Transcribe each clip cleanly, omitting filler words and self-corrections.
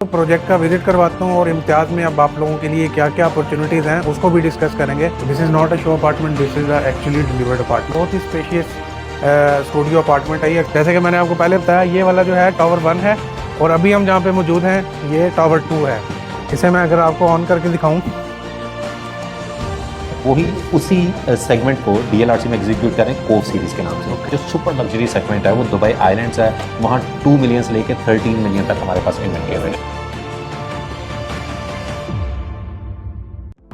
Project का visit करवाता हूँ और इम्तियाज़ में अब आप लोगों के लिए क्या क्या अपॉर्चुनिटीज़ हैं उसको भी डिस्कस करेंगे। This is not a show apartment, this is a actually delivered apartment. बहुत ही स्पेशियस स्टूडियो अपार्टमेंट है ये। जैसे कि मैंने आपको पहले बताया, ये वाला जो है टावर 1 है और अभी हम जहाँ पे मौजूद हैं ये टावर 2 है। इसे मैं अगर आपको ऑन करके दिखाऊँ, वही उसी सेगमेंट को डीएलआरसी में एग्जीक्यूट करें कोव सीरीज के नाम से। जो सुपर लग्जरी सेगमेंट है वो दुबई आइलैंड्स है, वहाँ 2 मिलियन से लेकर 13 मिलियन तक हमारे पास इन्वेंट्री है।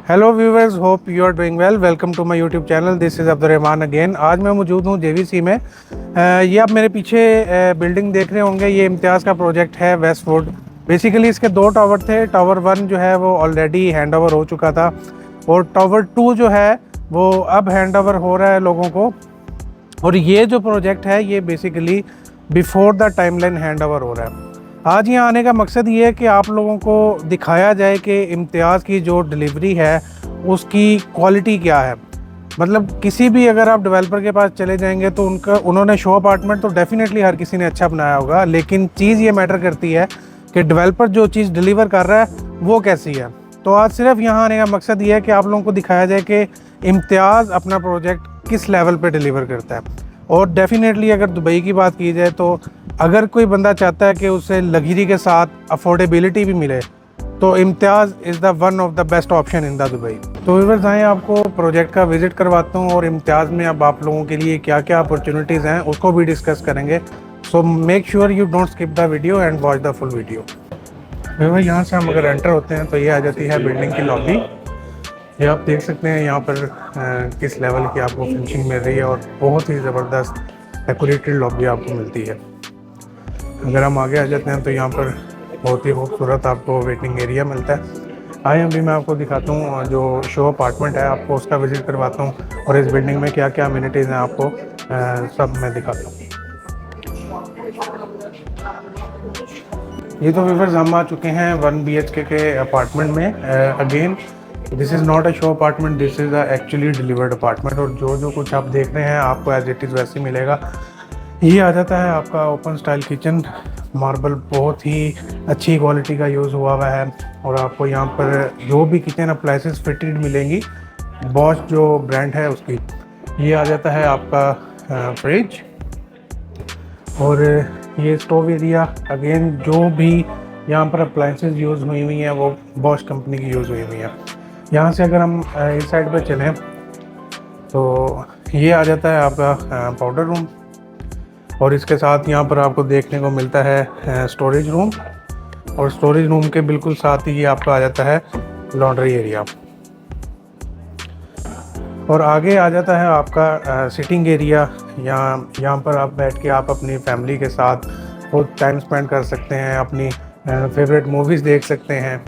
Hello viewers, hope you are doing well. Welcome to my YouTube channel, this is Abdurrahman again. आज मैं मौजूद हूँ जेवीसी में। ये आप मेरे पीछे बिल्डिंग देख रहे होंगे, ये इम्तियाज़ का प्रोजेक्ट है वेस्टवुड। बेसिकली इसके दो टावर थे। टावर 1 जो है वो ऑलरेडी हैंड ओवर हो चुका था और टावर 2 जो है वो अब हैंड ओवर हो रहा है लोगों को। और ये जो प्रोजेक्ट है ये basically before the timeline hand over हो रहा है। आज यहाँ आने का मकसद ये है कि आप लोगों को दिखाया जाए कि इम्तियाज़ की जो डिलीवरी है उसकी क्वालिटी क्या है। मतलब किसी भी अगर आप डेवलपर के पास चले जाएंगे तो उन्होंने शो अपार्टमेंट तो डेफिनेटली हर किसी ने अच्छा बनाया होगा, लेकिन चीज़ ये मैटर करती है कि डेवलपर जो चीज़ डिलीवर कर रहा है वो कैसी है। तो आज सिर्फ यहाँ आने का मकसद ये है कि आप लोगों को दिखाया जाए कि इम्तियाज़ अपना प्रोजेक्ट किस लेवल पे डिलीवर करता है। और डेफिनेटली अगर दुबई की बात की जाए तो अगर कोई बंदा चाहता है कि उसे लग्जरी के साथ अफोर्डेबिलिटी भी मिले तो Imtiaz is the one of the best option in the Dubai. तो व्यूअर्स, आए आपको प्रोजेक्ट का विजिट करवाता हूँ और इम्तियाज़ में अब आप लोगों के लिए क्या क्या अपॉर्चुनिटीज़ हैं उसको भी डिस्कस करेंगे। So make sure you don't skip the video and watch the full video. Viewers, यहाँ से हम अगर एंटर होते हैं तो ये आ जाती है बिल्डिंग की लॉबी। ये आप देख सकते हैं यहाँ पर किस लेवल की आपको फिनिशिंग मिल रही है और बहुत ही ज़बरदस्त डेकोरेटेड लॉबी आपको मिलती है। अगर हम आगे आ जाते हैं तो यहाँ पर बहुत ही खूबसूरत आपको वेटिंग एरिया मिलता है। आइए अभी मैं आपको दिखाता हूँ जो शो अपार्टमेंट है, आपको उसका विज़िट करवाता हूँ और इस बिल्डिंग में क्या क्या अम्यूनिटीज़ हैं आपको सब मैं दिखाता हूँ। ये तो व्यूअर्स, हम आ चुके हैं 1 BHK के अपार्टमेंट में। Again this is not a show apartment, this is a actually delivered apartment. और जो कुछ आप देख रहे हैं आपको एज इट इज़ वैसे ही मिलेगा। ये आ जाता है आपका ओपन स्टाइल किचन। मार्बल बहुत ही अच्छी क्वालिटी का यूज़ हुआ है और आपको यहाँ पर जो भी किचन अप्लाइंसेस फिटेड मिलेंगी बॉश जो ब्रांड है उसकी। ये आ जाता है आपका फ्रिज और ये स्टोव एरिया। अगेन जो भी यहाँ पर अप्लाइंसेस यूज़ हुई हुई हैं वो बॉश कंपनी की यूज़ हुई हुई हैं। यहाँ से अगर हम इस साइड पर चलें तो ये आ जाता है आपका पाउडर रूम और इसके साथ यहाँ पर आपको देखने को मिलता है स्टोरेज रूम और स्टोरेज रूम के बिल्कुल साथ ही ये आपका आ जाता है लॉन्ड्री एरिया। और आगे आ जाता है आपका सिटिंग एरिया। यहाँ पर आप बैठ के आप अपनी फैमिली के साथ बहुत टाइम स्पेंड कर सकते हैं, अपनी फेवरेट मूवीज़ देख सकते हैं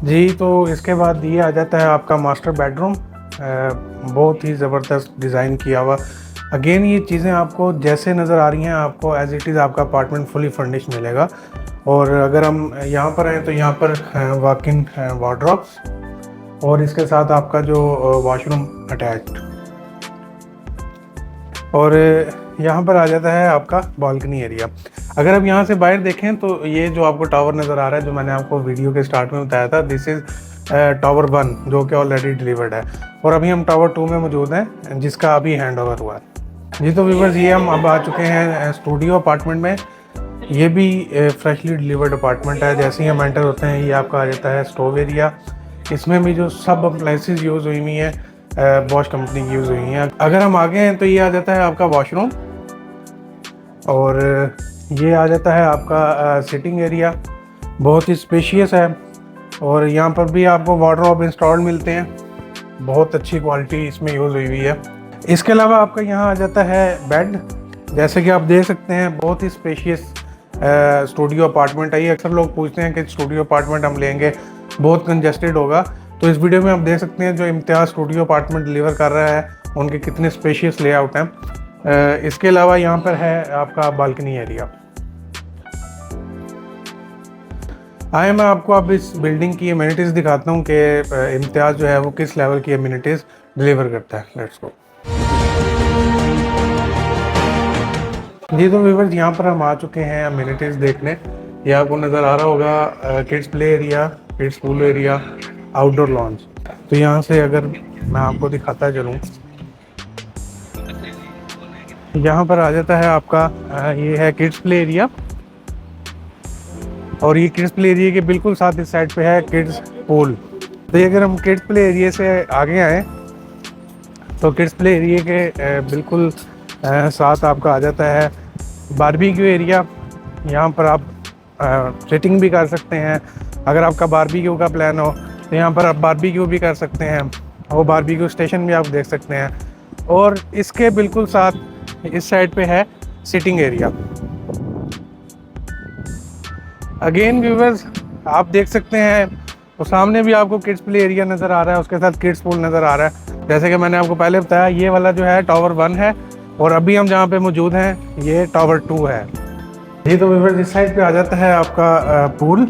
जी। तो इसके बाद ये आ जाता है आपका मास्टर बेडरूम, बहुत ही ज़बरदस्त डिज़ाइन किया हुआ। अगेन ये चीज़ें आपको जैसे नज़र आ रही हैं आपको एज इट इज़ आपका अपार्टमेंट फुली फर्निश मिलेगा। और अगर हम यहाँ पर आएँ तो यहाँ पर वॉक इन वार्डरोब्स और इसके साथ आपका जो वॉशरूम अटैच्ड। और यहाँ पर आ जाता है आपका बालकनी एरिया। अगर आप यहाँ से बाहर देखें तो ये जो आपको टावर नज़र आ रहा है, जो मैंने आपको वीडियो के स्टार्ट में बताया था, दिस इज़ टावर 1 जो कि ऑलरेडी डिलीवर्ड है। और अभी हम टावर 2 में मौजूद हैं जिसका अभी हैंड ओवर हुआ है जी। तो व्यूअर्स, ये हम अब आ चुके हैं स्टूडियो अपार्टमेंट में। ये भी फ्रेशली डिलीवर्ड अपार्टमेंट है। जैसे ही हम एंटर होते हैं ये आपका आ जाता है स्टोव एरिया। इसमें भी जो सब अप्लाइंसेस यूज़ हुई हुई हैं बॉश कंपनी की यूज़ हुई हैं। अगर हम आगे हैं तो ये आ जाता है आपका वॉशरूम और ये आ जाता है आपका सिटिंग एरिया, बहुत ही स्पेशियस है। और यहाँ पर भी आपको वार्डरोब इंस्टॉल्ड मिलते हैं, बहुत अच्छी क्वालिटी इसमें यूज़ हुई हुई है। इसके अलावा आपका यहाँ आ जाता है बेड। जैसे कि आप देख सकते हैं बहुत ही स्पेशियस स्टूडियो अपार्टमेंट है ये। अक्सर लोग पूछते हैं कि स्टूडियो अपार्टमेंट हम लेंगे बहुत कंजस्टेड होगा, तो इस वीडियो में आप देख सकते हैं जो इम्तियाज़ स्टूडियो अपार्टमेंट डिलीवर कर रहा है उनके कितने स्पेशियस लेआउट हैं। इसके अलावा यहाँ पर है आपका बालकनी एरिया। आए मैं आपको अब इस बिल्डिंग की अम्यूनिटीज़ दिखाता हूँ कि इम्तियाज़ जो है वो किस लेवल की अम्यूनिटीज़ डिलीवर करता है। लेट्स गो जी। तो व्यूअर्स, यहाँ पर हम आ चुके हैं अम्यूनिटीज़ देखने। ये आपको नज़र आ रहा होगा kids play area, kids pool area, outdoor launch. तो यहाँ से अगर मैं आपको दिखाता चलूँ, यहाँ पर आ जाता है आपका ये है किड्स प्ले एरिया, और ये किड्स प्ले एरिया के बिल्कुल साथ इस साइड पे है किड्स पूल। तो ये अगर हम किड्स प्ले एरिया से आगे आए तो किड्स प्ले एरिया के बिल्कुल साथ आपका आ जाता है बारबेक्यू एरिया। यहाँ पर आप सिटिंग भी कर सकते हैं। अगर आपका बारबेक्यू का प्लान हो तो यहाँ पर आप बारबेक्यू भी कर सकते हैं, वो बारबेक्यू स्टेशन भी आप देख सकते हैं। और इसके बिल्कुल साथ इस साइड पे है सिटिंग एरिया। अगेन व्यूवर्स, आप देख सकते हैं तो सामने भी आपको किड्स प्ले एरिया नज़र आ रहा है, उसके साथ किड्स पूल नज़र आ रहा है। जैसे कि मैंने आपको पहले बताया, ये वाला जो है टावर 1 है, और अभी हम जहाँ पे मौजूद हैं ये टावर 2 है। ये तो व्यूवर्स इस साइड पे आ जाता है आपका पूल।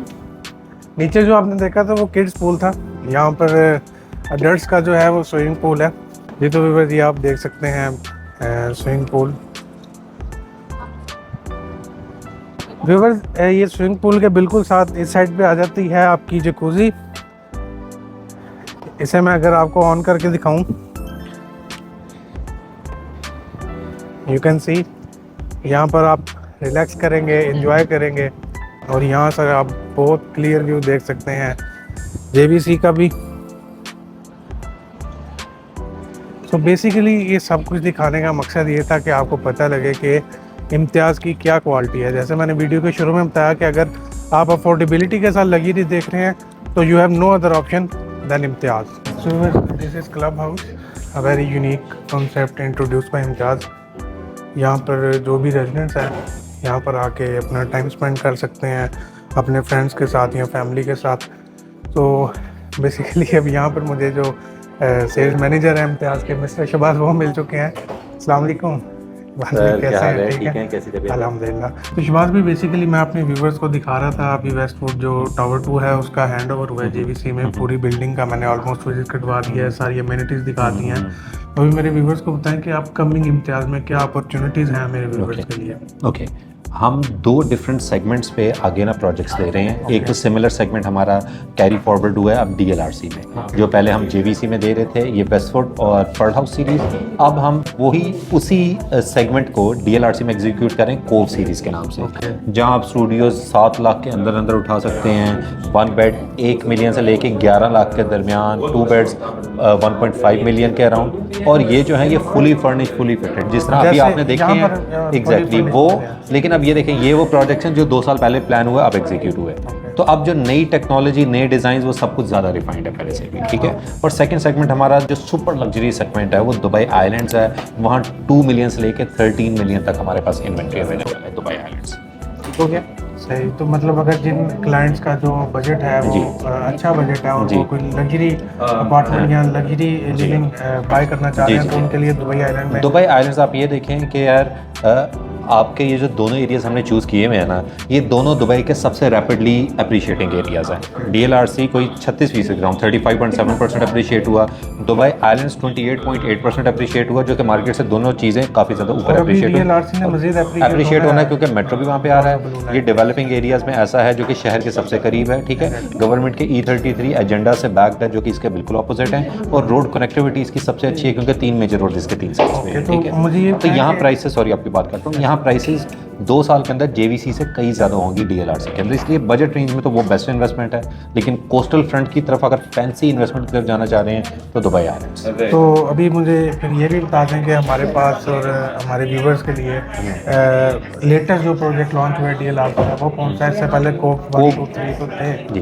नीचे जो आपने देखा था वो किड्स पूल था, यहाँ पर अडल्ट्स का जो है वो स्विमिंग पूल है। ये तो व्यूवर्स ये आप देख सकते हैं स्विमिंग पूल। व्यूवर्स ये स्विमिंग पूल के बिल्कुल साथ इस साइड पे आ जाती है आपकी जकूज़ी। इसे मैं अगर आपको ऑन करके दिखाऊं, यू कैन सी, यहाँ पर आप रिलैक्स करेंगे, एंजॉय करेंगे, और यहाँ से आप बहुत क्लियर व्यू देख सकते हैं JVC का भी। तो बेसिकली ये सब कुछ दिखाने का मकसद ये था कि आपको पता लगे कि इम्तियाज़ की क्या क्वालिटी है। जैसे मैंने वीडियो के शुरू में बताया कि अगर आप अफोर्डेबिलिटी के साथ लग्जरी देख रहे हैं तो you have no other option than Imtiaz. So this is club house, a very unique concept introduce by Imtiaz. यहाँ पर जो भी रेजिडेंट्स हैं यहाँ पर आके अपना टाइम स्पेंड कर सकते हैं अपने फ्रेंड्स के साथ या फैमिली के साथ। तो बेसिकली अब यहाँ पर मुझे जो सेल्स मैनेजर हैं इम्तियाज़ के, मिस्टर शबाज, वो मिल चुके हैं। अस्सलाम वालेकुम। कैसे हैं? ठीक है, कैसी तबीयत? अल्हम्दुलिल्लाह। तो शबाज भी बेसिकली मैं अपने व्यूवर्स को दिखा रहा था, अभी वेस्टवुड जो टावर 2 है उसका हैंड ओवर हुआ है JVC में। पूरी बिल्डिंग का मैंने ऑलमोस्ट विजिट करवा दिया है, सारी अमेनिटीज़ दिखा दी हैं। अभी मेरे व्यूवर्स को बताएं कि अपकमिंग इम्तियाज़ में क्या अपॉर्चुनिटीज़ हैं मेरे व्यूवर्स के लिए। ओके, हम 2 डिफरेंट सेगमेंट्स पे आगे ना प्रोजेक्ट्स ले रहे हैं। एक तो सिमिलर सेगमेंट हमारा कैरी फॉरवर्ड हुआ है अब DLRC में, जो पहले हम JVC में दे रहे थे, ये वेस्टवुड और फर्ड हाउस सीरीज़। अब हम वही उसी सेगमेंट को DLRC में एग्जीक्यूट करें कोव सीरीज़ के नाम से, जहां आप स्टूडियोज 7 लाख के अंदर अंदर उठा सकते हैं। 1 बेड 1 मिलियन से लेके 11 लाख के दरमियान, 2 बेड्स 1.5 मिलियन के अराउंड। और ये जो है ये फुली फर्निश्ड, फुली फिटेड, जिस तरह अभी आपने देखे हैं एग्जैक्टली वो। लेकिन अब ये देखें, ये वो प्रोजेक्ट्स हैं जो 2 साल पहले प्लान हुए, अब एग्जीक्यूट हुए। तो अब जो नई टेक्नोलॉजी, नए डिज़ाइन, वो सब कुछ ज़्यादा रिफाइंड है पहले से भी, ठीक है। और सेकंड सेगमेंट हमारा जो सुपर लग्जरी सेगमेंट है वो दुबई आइलैंड्स है। वहाँ 2 मिलियन से लेके 13 मिलियन तक हमारे पास इन्वेंट्री अवेलेबल है दुबई आइलैंड्स। ठीक हो गया, सही। तो मतलब अगर जिन क्लाइंट्स का जो बजट है वो अच्छा बजट है और वो कोई लग्जरी अपार्टमेंट या लग्जरी लिविंग बाय करना चाह रहे हैं तो उनके लिए दुबई आइलैंड में, दुबई आइलैंड्स आप ये देखें कि यार आपके ये जो दोनों एरियाज़ हमने चूज़ किए हुए हैं ना, ये दोनों दुबई के सबसे रैपिडली अप्रिशिएटिंग एरियाज़ हैं। DLRC कोई 36% ग्राउंड 35.7% अप्रिशिएट हुआ, दुबई आइलैंड्स 28.8% अप्रिशिएट हुआ, जो कि मार्केट से दोनों चीज़ें काफ़ी ज़्यादा ऊपर अप्रिशिएट होना है, क्योंकि मेट्रो भी वहाँ पे आ रहा है। ये डेवलपिंग एरियाज़ में ऐसा है जो कि शहर के सबसे करीब है, ठीक है। गवर्नमेंट के E33 एजेंडा से बैक्ड है, जो कि इसके बिल्कुल अपोजिट है। और रोड कनेक्टिविटी इसकी सबसे अच्छी है, क्योंकि 3 मेजर रोड इसके 3 साइड्स में है, ठीक है। तो यहाँ प्राइसेस, सॉरी आपकी बात करता हूँ, यहाँ प्राइसेस 2 साल के अंदर JVC से कई ज़्यादा होंगी DLRC के अंदर। इसलिए बजट रेंज में तो वो बेस्ट इन्वेस्टमेंट है, लेकिन कोस्टल फ्रंट की तरफ अगर फैंसी इन्वेस्टमेंट की तरफ जाना चाह रहे हैं तो दुबई आइलैंड्स। तो अभी मुझे फिर ये भी बता दें कि हमारे पास और हमारे व्यूवर्स के लिए लेटेस्ट जो प्रोजेक्ट लॉन्च हुआ है DLRC का, वो कौन सा है? इससे पहले कोव 1, 2, 3 तो थे जी।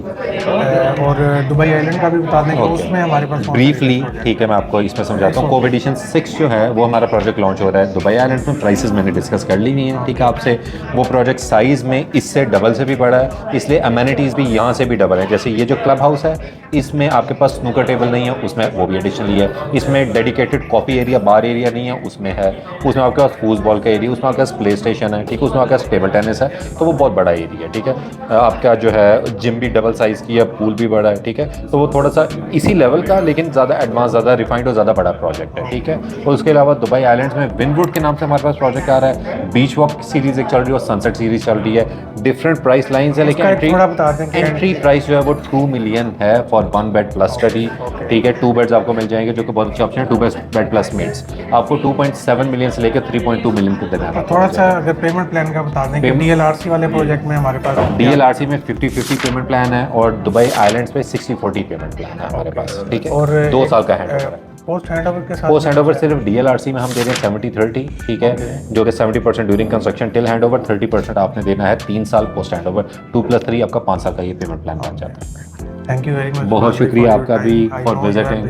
और दुबई आइलैंड का भी बता दें कि उसमें हमारे पास ब्रीफली, ठीक है, मैं आपको इसमें समझाता हूँ। कोव एडिशन 6 जो है वो हमारा प्रोजेक्ट लॉन्च हो रहा है दुबई आइलैंड में। प्राइसेस मैंने डिस्कस कर ली हुई हैं, ठीक है, आपसे। वो प्रोजेक्ट साइज़ में इससे डबल से भी बड़ा है, इसलिए अमेनिटीज़ भी यहाँ से भी डबल है। जैसे ये जो क्लब हाउस है, इसमें आपके पास स्नूकर टेबल नहीं है, उसमें वो भी एडिशनली है। इसमें डेडिकेटेड कॉफ़ी एरिया, बार एरिया नहीं है, उसमें है। उसमें आपके पास फूटबॉल का एरिया, उसमें आपके पास प्ले स्टेशन है, ठीक है, उसमें आपके पास टेबल टेनिस है, तो वो बहुत बड़ा एरिया है, ठीक है। आपका जो है जिम भी डबल साइज़ की है, पूल भी बड़ा है, ठीक है। तो वो थोड़ा सा इसी लेवल का, लेकिन ज़्यादा एडवांस, ज़्यादा रिफाइंड और ज़्यादा बड़ा प्रोजेक्ट है, ठीक है। और उसके अलावा दुबई आइलैंड्स में विनवुड के नाम से हमारे पास प्रोजेक्ट आ रहा है। बीच वॉक सीरीज सीरीज एक चल रही है और सनसेट सीरीज चल रही है, डिफरेंट प्राइस लाइन है, लेकिन इसका थोड़ा बता दें कि एंट्री प्राइस जो है वो 2 मिलियन है फॉर 1 बेड प्लस स्टडी। ठीक है, 2 बेड्स आपको मिल जाएंगे जो कि बहुत अच्छे ऑप्शन है, 2 बेड प्लस मेड्स आपको 2.7 मिलियन से लेकर 3.2 मिलियन के दरमियान। थोड़ा सा अगर पेमेंट प्लान का बता दें कि डीएलआरसी वाले प्रोजेक्ट में हमारे पास डीएलआरसी में 50-50 पेमेंट प्लान है और दुबई आइलैंड्स पे 60-40 पेमेंट प्लान है हमारे पास। ठीक है, और 2 साल का हैंडओवर है। पोस्ट हैंडओवर के साथ पोस्ट हैंडओवर सिर्फ डीएलआरसी में हम दे रहे हैं 70-30। ठीक है, जो कि 70% ड्यूरिंग कंस्ट्रक्शन टिल हैंडओवर, 30% आपने देना है 3 साल पोस्ट हैंडओवर। 2+3 आपका 5 साल का ये पेमेंट प्लान बन जाता है। थैंक यू वेरी मच, बहुत शुक्रिया आपका भी for visiting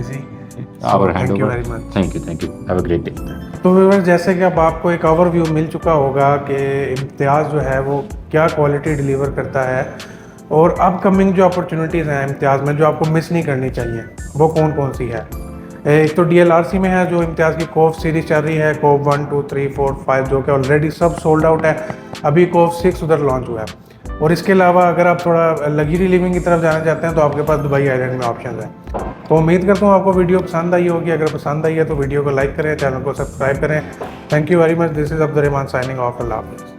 our thank you handover. Very much. Thank you, have a great day. तो व्यूअर्स, जैसे कि अब आपको एक ओवरव्यू मिल चुका होगा कि इम्तियाज़ जो है वो क्या क्वालिटी डिलीवर करता है और अपकमिंग जो अपॉर्चुनिटीज़ हैं इम्तियाज़ में जो आपको मिस नहीं करनी चाहिए वो कौन कौन सी है। एक तो डीएलआरसी में है जो इम्तियाज़ की कोव सीरीज चल रही है, कोव 1, 2, 3, 4, 5 जो कि ऑलरेडी सब सोल्ड आउट है। अभी कोव 6 उधर लॉन्च हुआ है। और इसके अलावा अगर आप थोड़ा लग्जरी लिविंग की तरफ जाना चाहते हैं तो आपके पास दुबई आइलैंड में ऑप्शन है। तो उम्मीद करता हूँ आपको वीडियो पसंद आई होगी। अगर पसंद आई है तो वीडियो को लाइक करें, चैनल को सब्सक्राइब करें। Thank you very much. This is Abdul Rahman signing off. Allah हाफ़िज़।